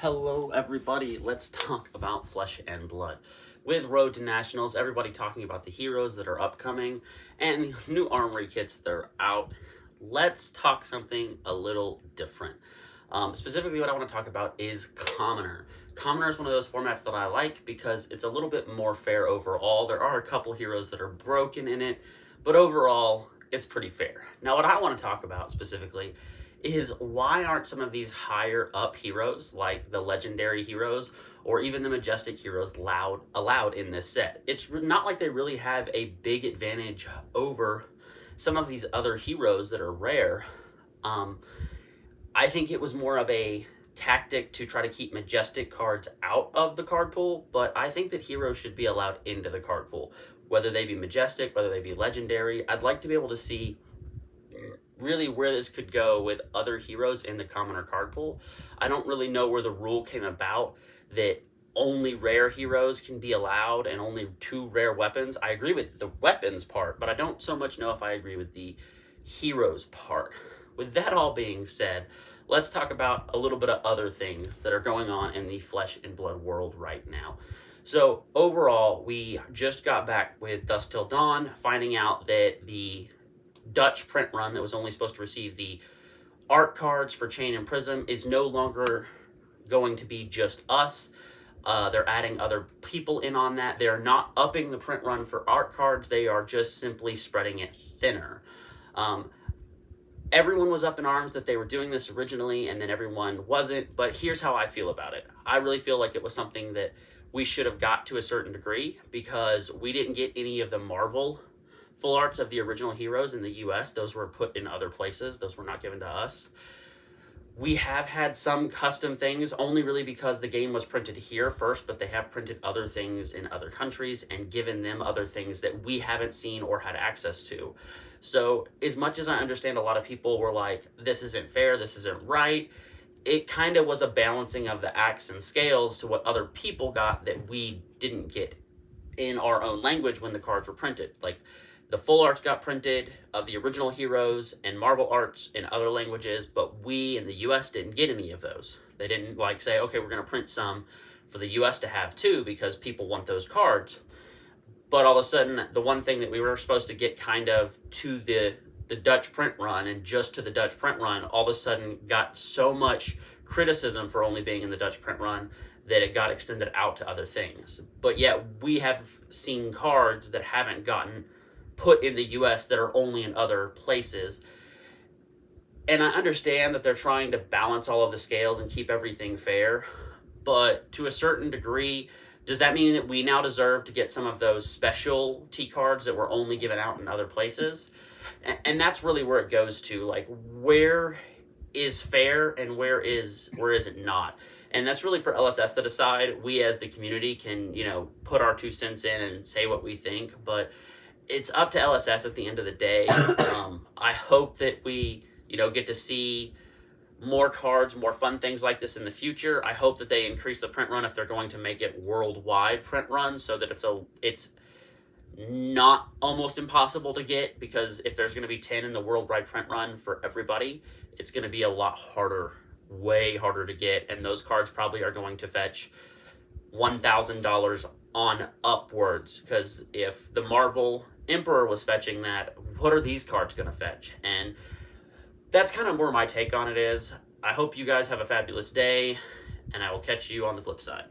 Hello, everybody. Let's talk about Flesh and Blood. With Road to Nationals, everybody talking about the heroes that are upcoming and the new armory kits that are out. Let's talk something a little different. Specifically, what I want to talk about is Commoner. Commoner is one of those formats that I like because it's a little bit more fair overall. There are a couple heroes that are broken in it, but overall, it's pretty fair. Now, what I want to talk about specifically is why aren't some of these higher up heroes, like the legendary heroes or even the majestic heroes, allowed in this set? It's not like they really have a big advantage over some of these other heroes that are rare. I think it was more of a tactic to try to keep majestic cards out of the card pool, but I think that heroes should be allowed into the card pool, whether they be majestic, whether they be legendary. I'd like to be able to see really where this could go with other heroes in the commoner card pool. I don't really know where the rule came about that only rare heroes can be allowed and only 2 rare weapons. I agree with the weapons part, but I don't so much know if I agree with the heroes part. With that all being said, let's talk about a little bit of other things that are going on in the Flesh and Blood world right now. So overall, we just got back with Dusk Till Dawn, finding out that the Dutch print run that was only supposed to receive the art cards for Chain and Prism is no longer going to be just us. They're adding other people in on that. They're not upping the print run for art cards. They are just simply spreading it thinner. Everyone was up in arms that they were doing this originally, and then everyone wasn't. But here's how I feel about it. I really feel like it was something that we should have got to a certain degree because we didn't get any of the Marvel full arts of the original heroes in the US. Those were put in other places. Those were not given to us. We have had some custom things, only really because the game was printed here first, but they have printed other things in other countries and given them other things that we haven't seen or had access to. So as much as I understand a lot of people were like, this isn't fair, this isn't right, it kind of was a balancing of the acts and scales to what other people got that we didn't get in our own language when the cards were printed. Like, the full arts got printed of the original heroes and Marvel arts in other languages, but we in the US didn't get any of those. They didn't like say, okay, we're going to print some for the US to have too because people want those cards. But all of a sudden, the one thing that we were supposed to get kind of to the Dutch print run and just to the Dutch print run, all of a sudden got so much criticism for only being in the Dutch print run that it got extended out to other things. But yet we have seen cards that haven't gotten put in the US that are only in other places. And I understand that they're trying to balance all of the scales and keep everything fair, but to a certain degree, does that mean that we now deserve to get some of those specialty cards that were only given out in other places? And that's really where it goes to, like, where is fair and where is it not? And that's really for LSS to decide. We as the community can, put our 2 cents in and say what we think, but it's up to LSS at the end of the day. I hope that we, get to see more cards, more fun things like this in the future. I hope that they increase the print run if they're going to make it worldwide print run so that it's not almost impossible to get, because if there's going to be 10 in the worldwide print run for everybody, it's going to be a lot harder, way harder to get, and those cards probably are going to fetch $1,000 on upwards, because if the Marvel Emperor was fetching that, what are these cards going to fetch? And that's kind of where my take on it is. I hope you guys have a fabulous day, and I will catch you on the flip side.